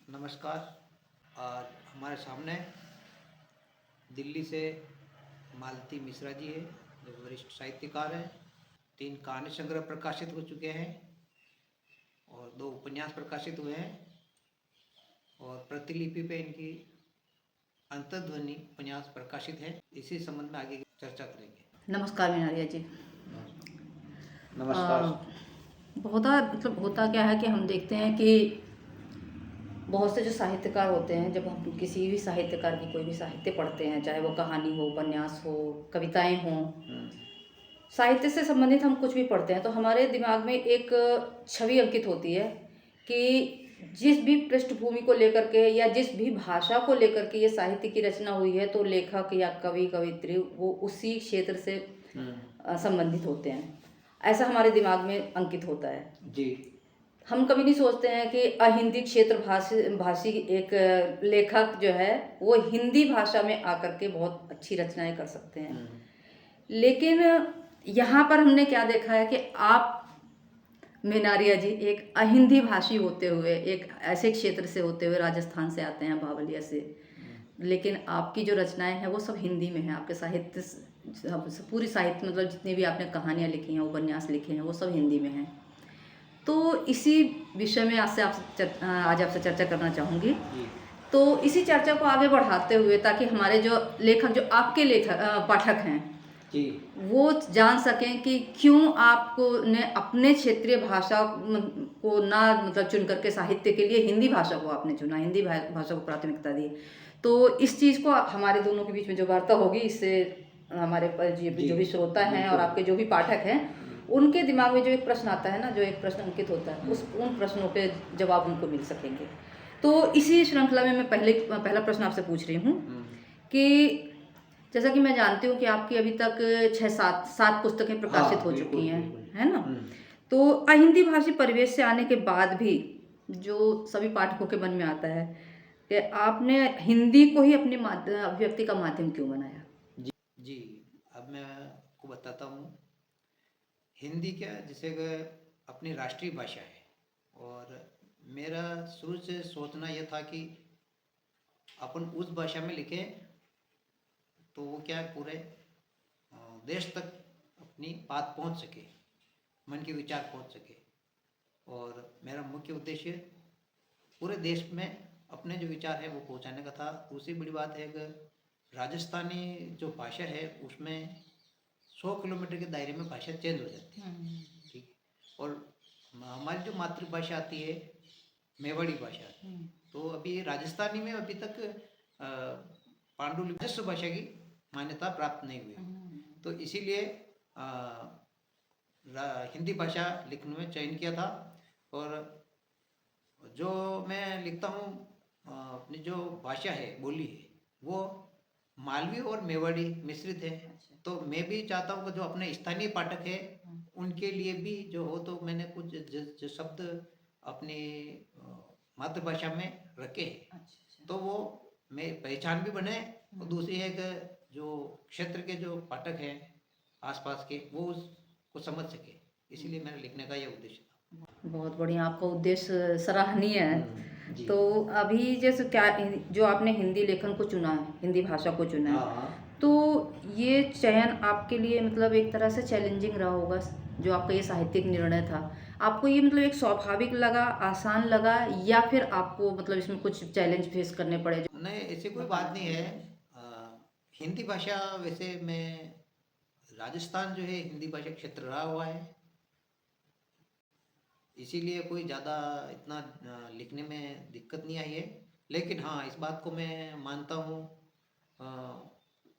नमस्कार। आज हमारे सामने दिल्ली से मालती मिश्रा जी है, जो वरिष्ठ साहित्यकार हैं। 3 कहानी संग्रह प्रकाशित हो चुके हैं और 2 उपन्यास प्रकाशित हुए हैं और प्रतिलिपि पे इनकी अंतर्ध्वनि उपन्यास प्रकाशित है। इसी संबंध में आगे चर्चा करेंगे। नमस्कार मीनारिया जी। नमस्कार। होता क्या है कि हम देखते हैं कि बहुत से जो साहित्यकार होते हैं, जब हम किसी भी साहित्यकार की कोई भी साहित्य पढ़ते हैं, चाहे वो कहानी हो, उपन्यास हो, कविताएं हों, साहित्य से संबंधित हम कुछ भी पढ़ते हैं तो हमारे दिमाग में एक छवि अंकित होती है कि जिस भी पृष्ठभूमि को लेकर के या जिस भी भाषा को लेकर के ये साहित्य की रचना हुई है तो लेखक या कवि कवित्री वो उसी क्षेत्र से संबंधित होते हैं। ऐसा हमारे दिमाग में अंकित होता है जी। हम कभी नहीं सोचते हैं कि अहिंदी क्षेत्र भाषी एक लेखक जो है वो हिंदी भाषा में आकर के बहुत अच्छी रचनाएं कर सकते हैं। लेकिन यहाँ पर हमने क्या देखा है कि आप मीनारिया जी एक अहिंदी भाषी होते हुए, एक ऐसे क्षेत्र से होते हुए, राजस्थान से आते हैं, बावलिया से, लेकिन आपकी जो रचनाएं हैं वो सब हिंदी में हैं। आपके साहित्य पूरी साहित्य मतलब जितनी भी आपने कहानियाँ लिखी हैं, उपन्यास लिखे हैं, वो सब हिंदी में हैं। तो इसी विषय में आज आपसे चर्चा करना चाहूँगी। तो इसी चर्चा को आगे बढ़ाते हुए ताकि हमारे जो लेखक, जो आपके लेखक पाठक हैं जी, वो जान सकें कि क्यों आपको ने अपने क्षेत्रीय भाषा को ना मतलब चुन करके साहित्य के लिए हिंदी भाषा को आपने चुना, हिंदी भाषा को प्राथमिकता दी। तो इस चीज़ को हमारे दोनों के बीच में जो वार्ता होगी, इससे हमारे जो भी श्रोता हैं और आपके जो भी पाठक हैं उनके दिमाग में जो एक प्रश्न आता है ना, जो एक प्रश्न अंकित होता है, उन प्रश्नों के जवाब उनको मिल सकेंगे। तो इसी श्रृंखला में मैं पहला प्रश्न आपसे पूछ रही हूँ कि जैसा कि मैं जानती हूँ कि आपकी अभी तक 6-7 पुस्तकें प्रकाशित हो चुकी हैं, है ना? तो अहिंदी भाषी परिवेश से आने के बाद भी जो सभी पाठकों के मन में आता है कि आपने हिंदी को ही अपनी अभिव्यक्ति का माध्यम क्यों बनाया? जी। अब मैं आपको बताता हूँ। हिंदी क्या, जैसे कि अपनी राष्ट्रीय भाषा है और मेरा शुरू से सोचना यह था कि अपन उस भाषा में लिखें तो वो क्या है, पूरे देश तक अपनी बात पहुंच सके, मन के विचार पहुंच सके। और मेरा मुख्य उद्देश्य पूरे देश में अपने जो विचार है वो पहुंचाने का था। दूसरी बड़ी बात है कि राजस्थानी जो भाषा है उसमें 100 किलोमीटर के दायरे में भाषा चेंज हो जाती है। ठीक। और हमारी जो मातृभाषा आती है मेवाड़ी भाषा, तो अभी राजस्थानी में अभी तक पांडुलिपि राजस्व भाषा की मान्यता प्राप्त नहीं हुई। तो इसीलिए हिंदी भाषा लिखने में चयन किया था। और जो मैं लिखता हूँ अपनी जो भाषा है, बोली है, वो मालवी और मेवाड़ी मिश्रित है। तो मैं भी चाहता हूँ कि जो अपने स्थानीय पाठक है उनके लिए भी जो हो, तो मैंने कुछ जो शब्द अपनी मातृभाषा में रखे हैं, तो वो मैं पहचान भी बने। और दूसरी है कि जो क्षेत्र के जो पाठक हैं आसपास के, वो उसको समझ सके। इसीलिए मेरा लिखने का यह उद्देश्य था। बहुत बढ़िया, आपका उद्देश्य सराहनीय है। जी। तो अभी जैसे क्या जो आपने हिंदी लेखन को चुना है, हिंदी भाषा को चुना है, तो ये चयन आपके लिए मतलब एक तरह से चैलेंजिंग रहा होगा। जो आपका ये साहित्यिक निर्णय था, आपको ये मतलब एक स्वाभाविक लगा, आसान लगा, या फिर आपको मतलब इसमें कुछ चैलेंज फेस करने पड़े? नहीं, ऐसी कोई बात नहीं है। हिंदी भाषा, वैसे मैं राजस्थान जो है हिंदी भाषा क्षेत्र रहा हुआ है, इसीलिए कोई ज़्यादा इतना लिखने में दिक्कत नहीं आई है। लेकिन हाँ, इस बात को मैं मानता हूँ,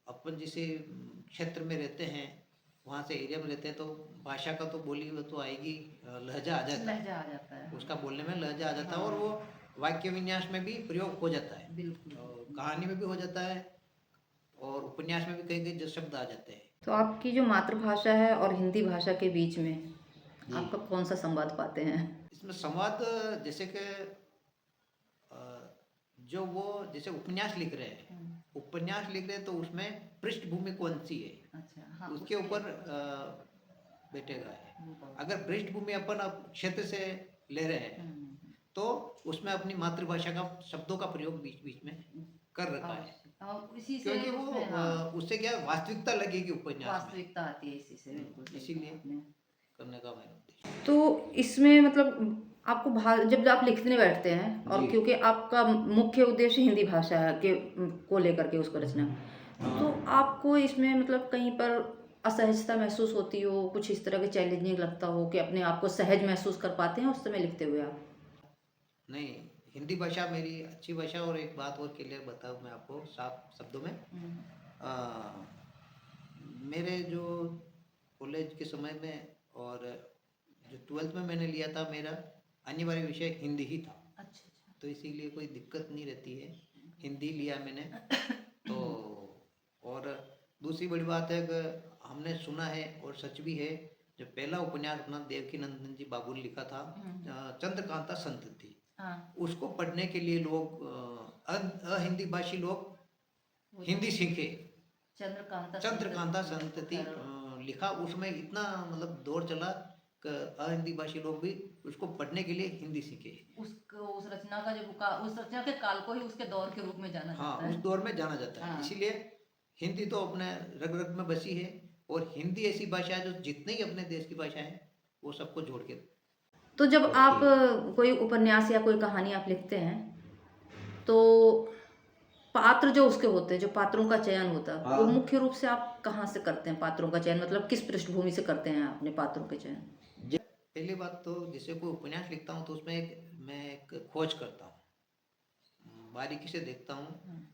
अपन जिस क्षेत्र में रहते हैं, वहाँ से एरिया में रहते हैं, तो भाषा का तो बोली वो तो आएगी, लहजा आ जाता है, उसका बोलने में लहजा आ जाता है। और वो वाक्य विन्यास में भी प्रयोग हो जाता है, कहानी में भी हो जाता है, और उपन्यास में भी कई कई जो शब्द आ जाते हैं। तो आपकी जो मातृभाषा है और हिंदी भाषा के बीच में आपका कौन सा संवाद पाते हैं? इसमें संवाद, जैसे कि जो वो जैसे उपन्यास लिख रहे हैं, तो उसमें पृष्ठभूमि कौन सी है, अच्छा, हाँ, उसके ऊपर बैठेगा है। अगर पृष्ठभूमि अपन अब क्षेत्र से ले रहे हैं तो उसमें अपनी मातृभाषा का शब्दों का प्रयोग बीच बीच में कर रखा है, इसी से क्योंकि वो उसमें हाँ उससे क्या वास्तविकता लगेगी उपन्यास में। वास्तविकता आती है इसी से, बिल्कुल सही इसीलिए कहा आपने। करने का मेरा उद्देश्य। तो इसमें मतलब आपको जब आप लिखने बैठते हैं और जी। क्योंकि आपका मुख्य उद्देश्य हिंदी भाषा के को लेकर के उसको रचना, तो आपको इसमें मतलब कहीं पर असहजता महसूस होती हो, कुछ इस तरह के चैलेंजिंग लगता हो कि अपने आप को सहज महसूस कर पाते हैं उस समय लिखते हुए आप? नहीं, हिंदी भाषा मेरी अच्छी भाषा। और एक बात और क्लियर बताऊँ मैं आपको साफ शब्दों में, अ, मेरे जो कॉलेज के समय में और जो 12th में मैंने लिया था, मेरा अनिवार्य विषय हिंदी ही था। अच्छा तो इसीलिए कोई दिक्कत नहीं रहती है, हिंदी लिया मैंने। तो और दूसरी बड़ी बात है कि हमने सुना है और सच भी है, जो पहला उपन्यास अपना देवकी नंदन जी बाबू ने लिखा था, चंद्रकांता संतति, हाँ उसको पढ़ने के लिए लोग अहिंदी भाषी लोग हिंदी सीखे। चंद्रकांता संतति लिखा, उसमें इतना मतलब दौर चला कि अहिंदी भाषी लोग भी उसको पढ़ने के लिए हिंदी सीखे। उस रचना का उस रचना के काल को ही उसके दौर के रूप में जाना हाँ, जाता उस है। दौर में जाना जाता है। हाँ। इसीलिए हिंदी तो अपने रग रग में बसी है, और हिंदी ऐसी भाषा है जो जितने ही अपने देश की भाषा है वो सबको जोड़ के। तो जब रखती आप है। कोई उपन्यास या कोई कहानी आप लिखते हैं तो पात्र जो उसके होते हैं, जो पात्रों का चयन होता है, वो हाँ। मुख्य रूप से आप कहाँ से करते हैं पात्रों का चयन, मतलब किस पृष्ठभूमि से करते हैं अपने पात्रों के चयन? पहली बात तो जैसे कोई उपन्यास लिखता हूँ तो उसमें मैं एक खोज करता हूँ, बारीकी से देखता हूँ।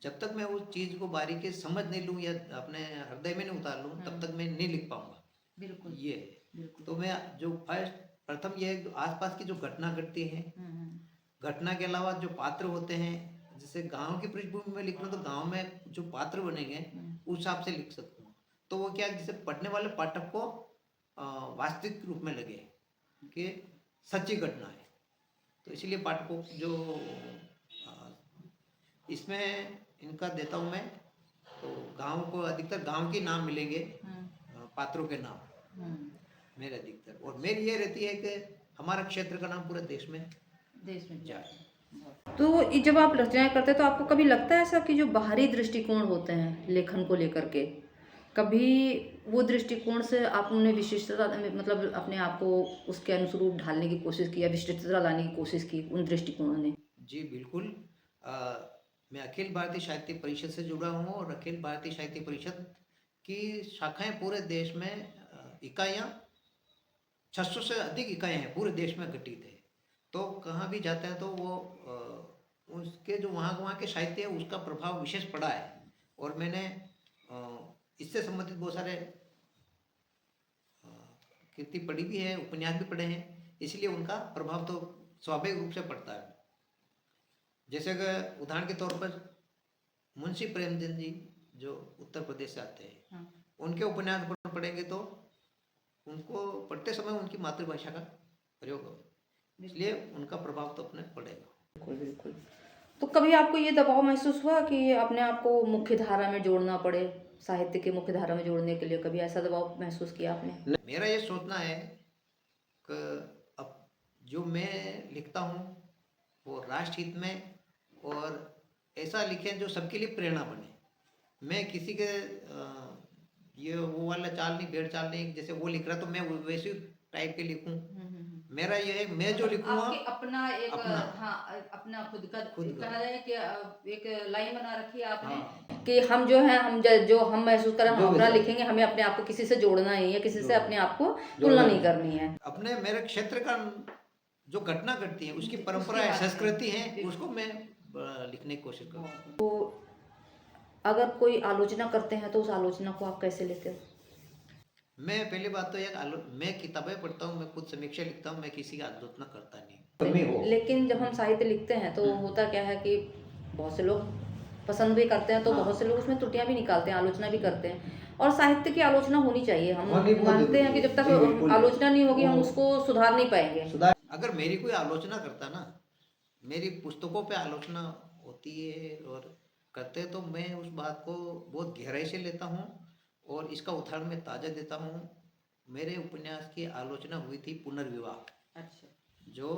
जब तक मैं उस चीज़ को बारीकी से समझ नहीं लूँ या अपने हृदय में नहीं उतार लूँ, तब तक मैं नहीं लिख पाऊंगा। बिल्कुल ये है। बिल्कुल। तो मैं जो प्रथम ये है, आसपास की जो घटना घटती है, घटना के अलावा जो पात्र होते हैं, जैसे गांव की पृष्ठभूमि में लिख रहा हूं तो गांव में जो पात्र बनेंगे उस हिसाब से लिख सकता हूँ। तो वो क्या, जैसे पढ़ने वाले पाठक को वास्तविक रूप में लगे कि सच्ची घटना है। तो इसीलिए पाठकों जो इसमें इनका देता हूँ मैं, तो गांव को अधिकतर गांव के नाम मिलेंगे, पात्रों के नाम मेरे अधिकतर। और मेरी ये रहती है कि हमारा क्षेत्र का नाम पूरे देश में जाए। तो जब आप रचनाएं करते हैं तो आपको कभी लगता है ऐसा कि जो बाहरी दृष्टिकोण होते हैं लेखन को लेकर के, कभी वो दृष्टिकोण से आपने विशिष्टता मतलब अपने आप को उसके अनुरूप ढालने की कोशिश की या विशिष्टता लाने की कोशिश की उन दृष्टिकोणों ने? जी बिल्कुल। अ, मैं अखिल भारतीय साहित्य परिषद से जुड़ा हूँ, और अखिल भारतीय साहित्य परिषद की शाखाएं पूरे देश में, इकाइयाँ 600 से अधिक इकाइयाँ हैं, पूरे देश में घटित है। तो कहाँ भी जाते हैं तो वो उसके जो वहाँ के साहित्य है उसका प्रभाव विशेष पड़ा है। और मैंने इससे संबंधित बहुत सारे कृति पढ़ी भी है, उपन्यास भी पढ़े हैं, इसलिए उनका प्रभाव तो स्वाभाविक रूप से पड़ता है। जैसे कि उदाहरण के तौर पर मुंशी प्रेमचंद जी जो उत्तर प्रदेश से आते हैं, उनके उपन्यास पढ़ेंगे तो उनको पढ़ते समय उनकी मातृभाषा का प्रयोग हो, इसलिए उनका प्रभाव तो अपने पड़ेगा। बिल्कुल बिल्कुल। तो कभी आपको ये दबाव महसूस हुआ कि अपने आप को मुख्य धारा में जोड़ना पड़े, साहित्य की मुख्य धारा में जोड़ने के लिए कभी ऐसा दबाव महसूस किया आपने? मेरा ये सोचना है कि अब जो मैं लिखता हूँ वो राष्ट्रहित में, और ऐसा लिखें जो सबके लिए प्रेरणा बने। मैं किसी के ये वो वाला चाल नहीं, भेड़ चाल नहीं, जैसे वो लिख रहा तो मैं वैसे टाइप के लिखूं। मेरा ये है, मैं जो लिखूंगा आपके अपना एक अपना हाँ अपना खुद का खुद का। कहा जाए कि एक लाइन बना रखी है आपने हाँ। कि हम जो है जो हम महसूस करें हम जो अपना विचार लिखेंगे, हमें अपने आप को किसी से जोड़ना नहीं है, किसी से अपने आप को तुलना जोड़ना नहीं नहीं। करनी है। अपने मेरे क्षेत्र का जो घटना घटती है उसकी उसके परंपरा है, बारे में संस्कृति है, उसको मैं लिखने की कोशिश करूँ। तो अगर कोई आलोचना करते हैं तो उस आलोचना को आप कैसे लेते हो? मैं पहली बात तो मैं किताबें पढ़ता हूँ, मैं खुद समीक्षा लिखता हूँ, मैं किसी की आलोचना करता नहीं। लेकिन जब हम साहित्य लिखते हैं तो होता क्या है कि बहुत से लोग पसंद भी करते हैं, तो हाँ। बहुत से लोग उसमें त्रुटियां भी निकालते हैं, आलोचना भी करते हैं। और साहित्य की आलोचना होनी चाहिए, हम होनी बहुत मानते जरूरी हैं कि है। जब तक जी, बिल्कुल। आलोचना नहीं होगी हम वो उसको सुधार नहीं पाएंगे। अगर मेरी कोई आलोचना करता ना, मेरी पुस्तकों पे आलोचना होती है और करते हैं, तो मैं उस बात को बहुत गहराई से लेता हूँ और इसका उदाहरण मैं ताजा देता हूँ। मेरे उपन्यास की आलोचना हुई थी पुनर्विवाह, अच्छा। जो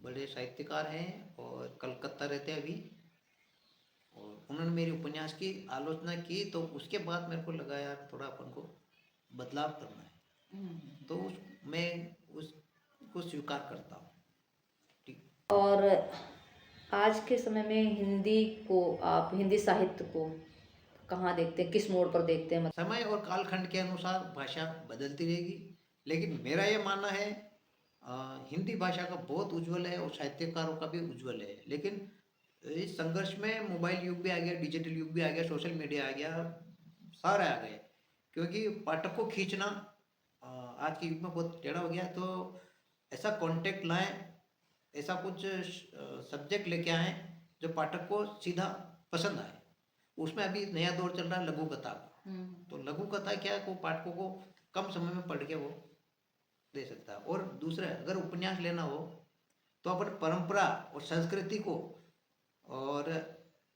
बड़े साहित्यकार हैं और कलकत्ता रहते हैं अभी। और उन्होंने मेरे उपन्यास की आलोचना की, तो उसके बाद मेरे को लगा यार थोड़ा अपन को बदलाव करना है, तो मैं उसको स्वीकार करता हूँ। ठीक। और आज के समय में हिंदी को, आप हिंदी साहित्य को कहाँ देखते हैं, किस मोड़ पर देखते हैं? समय और कालखंड के अनुसार भाषा बदलती रहेगी, लेकिन मेरा ये मानना है हिंदी भाषा का बहुत उज्जवल है और साहित्यकारों का भी उज्जवल है। लेकिन इस संघर्ष में मोबाइल युग भी आ गया, डिजिटल युग भी आ गया, सोशल मीडिया आ गया, सारे आ गए। क्योंकि पाठक को खींचना आज के युग में बहुत टेढ़ा हो गया। तो ऐसा कॉन्टेक्ट लाएं, ऐसा कुछ सब्जेक्ट लेके आएँ जो पाठक को सीधा पसंद आए। उसमें अभी नया दौर चल रहा है लघु कथा का। तो लघु कथा क्या है, वो पाठकों को कम समय में पढ़ के वो दे सकता है। और दूसरा, अगर उपन्यास लेना हो तो अपन परंपरा और संस्कृति को, और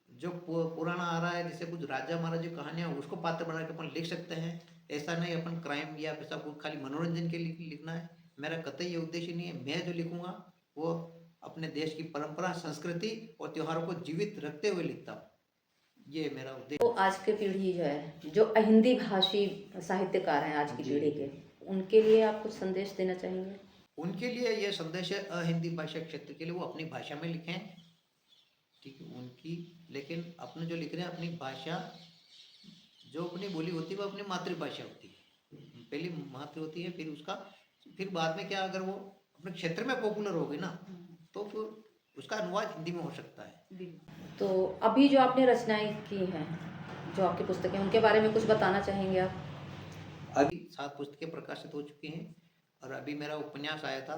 जो पुराना आ रहा है, जैसे कुछ राजा महाराजा की कहानियाँ, उसको पात्र बना के अपन लिख सकते हैं। ऐसा नहीं अपन क्राइम या ऐसा कुछ खाली मनोरंजन के लिए लिखना है। मेरा कतई ये उद्देश्य नहीं है। मैं जो लिखूंगा वो अपने देश की परंपरा, संस्कृति और त्योहारों को जीवित रखते हुए लिखता हूँ। ये मेरा उद्देश्य। तो आज की पीढ़ी जो है, जो अहिंदी भाषी साहित्यकार हैं आज की पीढ़ी के, उनके लिए आप कुछ संदेश देना चाहेंगे? उनके लिए ये संदेश है, अहिंदी भाषा क्षेत्र के लिए वो अपनी भाषा में लिखें, ठीक है उनकी। लेकिन अपने जो लिख रहे हैं अपनी भाषा, जो अपनी बोली होती है वो अपनी मातृभाषा होती है, पहली मातृ होती है, फिर बाद में क्या, अगर वो अपने क्षेत्र में पॉपुलर हो गई ना, तो फिर उसका अनुवाद हिंदी में हो सकता है। तो अभी जो आपने रचनाएं की हैं, जो आपकी पुस्तकें, उनके बारे में कुछ बताना चाहेंगे आप? अभी 7 पुस्तकें प्रकाशित हो चुकी हैं, और अभी मेरा उपन्यास आया था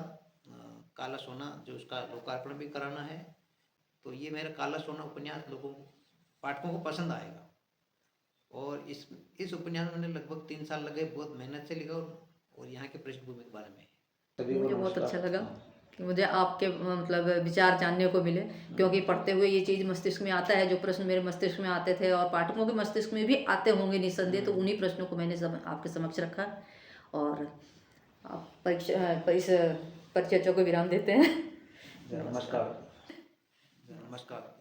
काला सोना, जो उसका लोकार्पण भी कराना है। तो ये मेरा काला सोना उपन्यास पाठकों को पसंद आएगा। और इस उपन्यास में लगभग 3 साल लगे, बहुत मेहनत से लिखा, और यहाँ के पृष्ठभूमि के बारे में मुझे बहुत अच्छा लगा कि मुझे आपके मतलब विचार जानने को मिले, क्योंकि पढ़ते हुए ये चीज़ मस्तिष्क में आता है, जो प्रश्न मेरे मस्तिष्क में आते थे और पाठकों के मस्तिष्क में भी आते होंगे निस्संदेह, तो उन्हीं प्रश्नों को मैंने आपके समक्ष रखा। और आप इस परिचर्चा को विराम देते हैं। नमस्कार। नमस्कार।